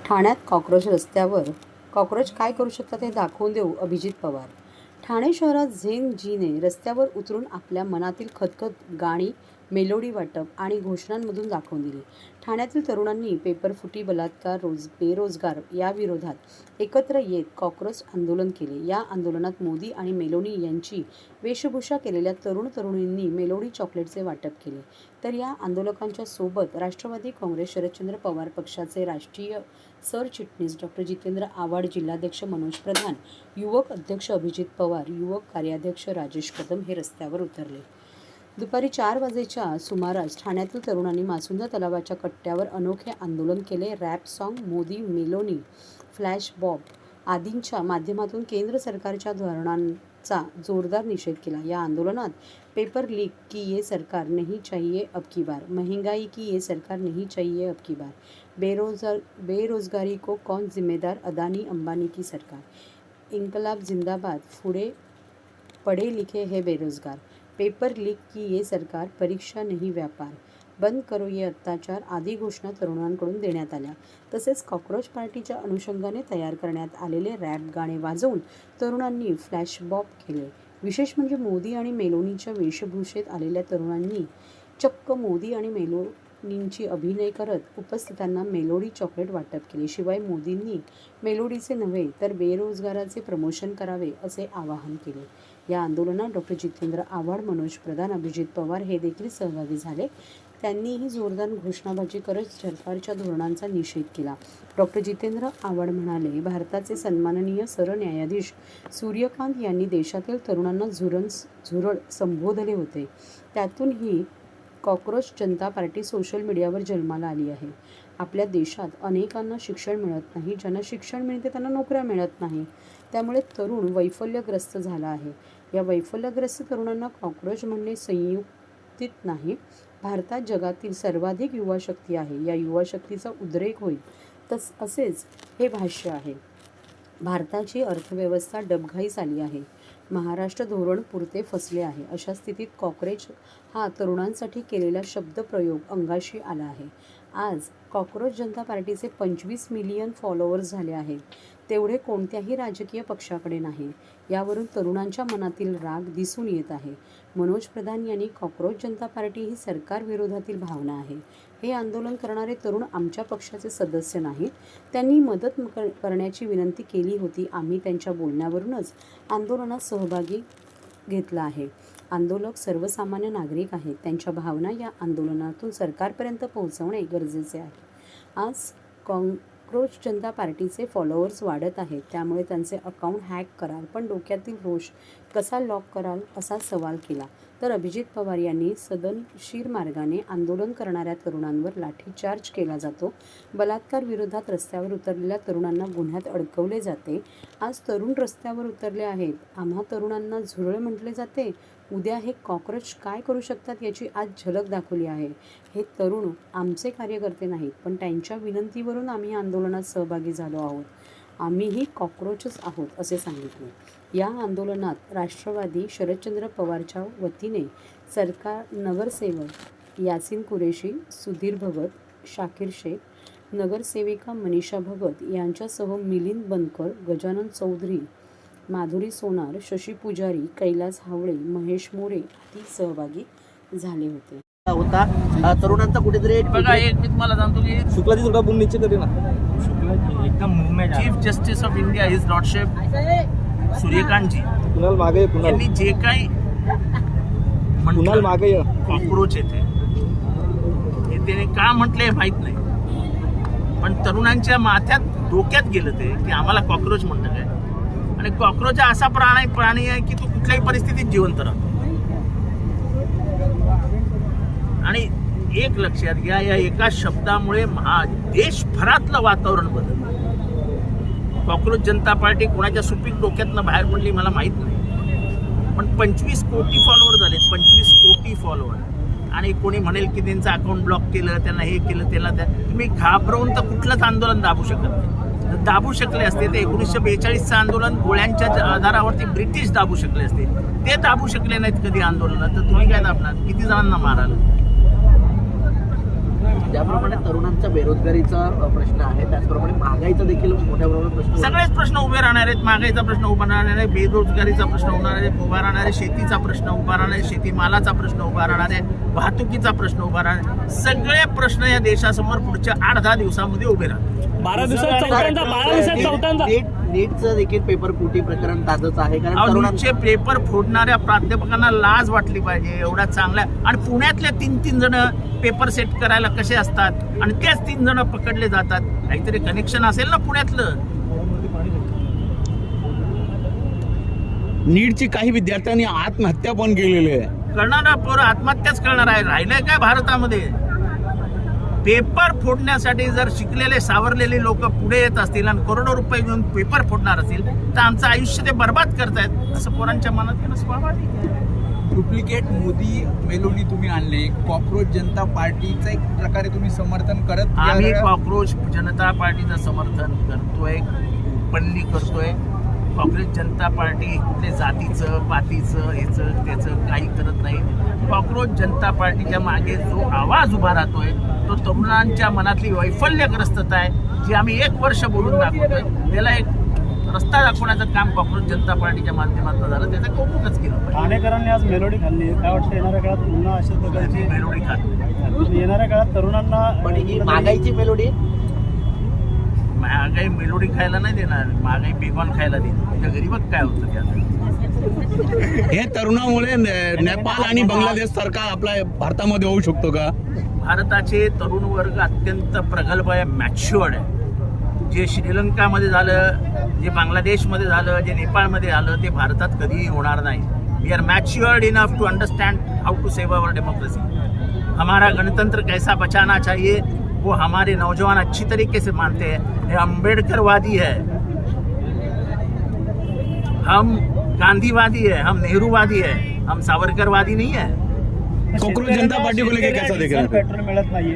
ठाण्यात कॉक्रोच काय करू शकतात हे दाखवून देऊ अभिजित पवार. ठाणे शहरात झेन जीने रस्त्यावर उतरून आपल्या मनातील खतखत गाणी, मेलोडी वाटप आणि घोषणांमधून दाखवून दिली. ठाण्यातील तरुणांनी पेपरफुटी, बलात्कार, बेरोजगार याविरोधात एकत्र येत कॉक्रोच आंदोलन केले. या आंदोलनात मोदी आणि मेलोनी यांची वेशभूषा केलेल्या तरुण-तरुणींनी मेलोडी चॉकलेटचे वाटप केले. तर या आंदोलकांच्या सोबत राष्ट्रवादी काँग्रेस शरदचंद्र पवार पक्षाचे राष्ट्रीय सरचिटणीस डॉ. जितेंद्र आव्हाड, जिल्हाध्यक्ष मनोज प्रधान, युवक अध्यक्ष अभिजित पवार, युवक कार्याध्यक्ष राजेश कदम हे रस्त्यावर उतरले. दुपारी 4 वाजेच्या सुमारास ठाण्यातील तरुणांनी मासुंदा तलावाच्या कट्ट्यावर अनोखे आंदोलन केले. Rap song, Modi, Meloni, flash mob आदींच्या माध्यमातून केंद्र सरकारच्या धोरणांचा जोरदार निषेध केला. या आंदोलनात पेपर लीक की ये सरकार नहीं चाहिए अब की बार, महंगाई की ये सरकार नहीं चाहिए अब की बार, बेरोजगारी को कौन जिम्मेदार, अदानी अंबानी की सरकार, इन्कलाब जिंदाबाद, पढ़े लिखे है बेरोजगार, पेपर लीक की ये सरकार, परीक्षा नहीं व्यापार, बंद करो ये अत्याचार आदी घोषणा तरुणांकडून देण्यात आल्या. तसेच कॉक्रोच पार्टीच्या अनुषंगाने तयार करण्यात आलेले रॅप गाणे वाजवून तरुणांनी फ्लॅशमॉब केले. विशेष म्हणजे मोदी आणि मेलोनीच्या वेशभूषेत आलेल्या तरुणांनी चक्क मोदी आणि मेलोनींची अभिनय करत उपस्थितांना मेलोडी चॉकलेट वाटप केले. शिवाय मोदींनी मेलोडीचे नव्हे तर बेरोजगाराचे प्रमोशन करावे असे आवाहन केले. या आंदोलनात डॉ. जितेंद्र आव्हाड, मनोज प्रधान, अभिजित पवार हे देखील सहभागी झाले. त्यांनीही जोरदार घोषणाबाजी करत सरकारच्या धोरणांचा निषेध केला. डॉ. जितेंद्र आव्हाड म्हणाले, भारताचे सन्माननीय सरन्यायाधीश सूर्यकांत यांनी देशातील तरुणांना झुरळ संबोधले होते. त्यातून ही कॉक्रोच जनता पार्टी सोशल मीडियावर जन्माला आली आहे. आपल्या देशात अनेकांना शिक्षण मिळत नाही, ज्यांना शिक्षण मिळते त्यांना नोकऱ्या मिळत नाही. त्यामुळे तरुण वैफल्यग्रस्त झाला आहे. या वैफल्यग्रस्त तरुणांना कॉक्रोच म्हणणे संयुक्तित नाही. भारतात जगातील सर्वाधिक युवा शक्ती आहे. या युवा शक्तीचा उद्रेक होईल असेच हे भाष्य आहे. भारताची अर्थव्यवस्था डबघाईस आली आहे. महाराष्ट्र धोरण पुरते फसले आहे. अशा स्थितीत कॉक्रोच हा तरुणांसाठी केलेला शब्दप्रयोग अंगाशी आला आहे. आज कॉक्रोच जनता पार्टीचे 25 मिलियन फॉलोअर्स झाले आहेत. तेवढे कोणत्याही राजकीय पक्षाकडे नाही. यावरून तरुणांच्या मनातील राग दिसून येत आहे. मनोज प्रधान यांनी कॉक्रोच जनता पार्टी ही सरकार विरोधातील भावना आहे. हे आंदोलन करणारे तरुण आमच्या पक्षाचे सदस्य नाहीत. त्यांनी मदत करण्याची विनंती केली होती. आम्ही त्यांच्या बोलण्यावरूनच आंदोलनात सहभागी घेतला आहे. आंदोलक सर्वसामान्य नागरिक आहेत. त्यांच्या भावना या आंदोलनातून सरकारपर्यंत पोहोचवणे गरजेचे आहे. आज कॉक्रोच जनता पार्टीचे फॉलोअर्स वाढत आहेत. त्यामुळे त्यांचे अकाउंट हॅक कराल, पण डोक्यातील रोष कसा लॉक कराल असा सवाल केला. तर अभिजित पवार यांनी सदनशीर मार्गाने आंदोलन करणाऱ्या तरुणांवर लाठीचार्ज केला जातो. बलात्कार विरोधात रस्त्यावर उतरलेल्या तरुणांना गुन्ह्यात अडकवले जाते. आज तरुण रस्त्यावर उतरले आहेत. आम्हा तरुणांना झुरळ म्हटले जाते. उद्या हे कॉक्रोच काय करू शकतात याची आज झलक दाखवली आहे. हे तरुण आमचे कार्यकर्ते नाहीत, पण त्यांच्या विनंतीवरून आम्ही आंदोलनात सहभागी झालो आहोत. आम्हीही कॉक्रोचच आहोत असे सांगितले. या आंदोलनात राष्ट्रवादी शरदचंद्र पवारच्या वतीने सरकार नगरसेवक यासिन कुरेशी, सुधीर भगत, शाकीर शेख, नगरसेविका मनीषा भगत यांच्यासह मिलिंद बनकर, गजानन चौधरी, माधुरी सोनार, शशी पुजारी, कैलास हावळे, महेश मोरे आदी सहभागी झाले होते. होता तरुणांचा कुठेतरी बघा, एक मी तुम्हाला सांगतो की शुक्लाजी थोडा बोलून नीचे करे ना. एकदम movement chief justice of India his lordship Suryakantji Kunal मागे यांनी जे काही कुणाल मागे कॉक्रोच येते हे त्याने का म्हटले माहित नाही, पण तरुणांच्या माथ्यात डोक्यात गेलं ते की आम्हाला कॉक्रोच म्हणणं काय. आणि कॉक्रोच हा असा प्राणी आहे की तो कुठल्याही परिस्थितीत जिवंत राहतो. आणि एक लक्षात घ्या, या एका शब्दामुळे देशभरातलं वातावरण बदललं. कॉक्रोच जनता पार्टी कोणाच्या सुपीक डोक्यातनं बाहेर पडली मला माहित नाही, पण 25 कोटी फॉलोअर झालेत. 25 कोटी फॉलोअर. आणि कोणी म्हणेल की त्यांचं अकाउंट ब्लॉक केलं, त्यांना हे केलं, त्याला तुम्ही घाबरवून तर कुठलंच आंदोलन दाबू शकत नाही. दाबू शकले असते ते 1942चं आंदोलन गोळ्यांच्या आधारावरती ब्रिटिश दाबू शकले असते. ते दाबू शकले नाहीत कधी आंदोलन, तर तुम्ही काय दाबणार? किती जणांना माराल? ज्याप्रमाणे तरुणांचा बेरोजगारीचा प्रश्न आहे त्याचप्रमाणे महागाईचा देखील मोठ्या प्रमाणात प्रश्न आहे. सगळेच प्रश्न उभे राहणार आहेत. महागाईचा प्रश्न उभा राहणार आहे, बेरोजगारीचा प्रश्न उभा राहणार आहे, शेतीचा प्रश्न उभा राहणार आहे, शेतीमालाचा प्रश्न उभा राहणार आहे, वाहतुकीचा प्रश्न उभा राहणार आहे. सगळे प्रश्न या देशासमोर पुढच्या 8-10 दिवसामध्ये उभे राहतात. 12 दिवसात चौथ्यांदा नीटचं देखील पेपर फुटी प्रकरण ताजंच आहे कारण नीटचे पेपर फोडणाऱ्या प्राध्यापकांना लाज वाटली पाहिजे. एवढ्या चांगल्या आणि पुण्यातले 3 जण पेपर सेट करायला कसे असतात आणि तेच 3 जण पकडले जातात. काहीतरी कनेक्शन असेल ना पुण्यातलं. नीटची काही विद्यार्थ्यांनी आत्महत्या पण केलेली आहे. करणारा पोरं आत्महत्याच करणार आहे. राहिलंय काय भारतामध्ये? पेपर फोडण्यासाठी जर शिकलेले सावरलेले लोक पुढे येत असतील आणि करोडो रुपये घेऊन पेपर फोडणार असतील तर आमचं आयुष्य ते बर्बाद करतायत असं पोरांच्या मनात येणं स्वाभाविक आहे. डुप्लिकेट मोदी मेलोनी तुम्ही आणले, कॉक्रोच जनता पार्टीचं एक प्रकारे तुम्ही समर्थन करत आम्ही कॉक्रोच जनता पार्टीचं समर्थन करतोय, ओपनली करतोय. कॉक्रोच जनता पार्टी कुठले जातीचं पातीचं ह्याचं त्याचं काही करत नाही. कॉक्रोच जनता पार्टीच्या मागे जो आवाज उभा राहतोय तो तरुणांच्या मनातली वैफल्यग्रस्तता आहे जी आम्ही 1 वर्ष बोलून दाखवतोय. त्याला एक रस्ता दाखवण्याचं काम कॉक्रोच जनता पार्टीच्या माध्यमातून झालं. त्याचं कौतुकच केलं पाहिजे. ठाणेकरांनी आज मेलोडी खाल्ली. काय वाटतं येणाऱ्या काळात पुन्हा अशाच प्रकारची मेलोडी खात येणाऱ्या काळात तरुणांना पण ही महागाईची मेलोडी महागाई मेलोडी खायला नाही देणार, महागाई बेगॉन खायला देणार. तुझ्या गरीबात काय होतं त्यात? हे तरुणामुळे नेपाळ आणि बांगलादेश सारखा आपला भारतामध्ये होऊ शकतो का? भारताचे तरुण वर्ग अत्यंत प्रगल्भ आहे, मॅच्युअर्ड आहे. जे श्रीलंकामध्ये झालं, जे बांग्लादेशमध्ये झालं, जे नेपाळमध्ये झालं ते भारतात कधीही होणार नाही. We are matured enough to understand how to save our democracy. हमारा गणतंत्र कैसा बचाना चाहिए वो हमारे नौजवान अच्छी तरीके से मानते हैं. ये अम्बेडकरवादी है, हम गांधीवादी है, हम नेहरूवादी है, हम सावरकरवादी नहीं है. कॉक्रोच जनता पार्टी को लेकर कैसा देख रहे हैं? पेट्रोल मिळत नाहीये.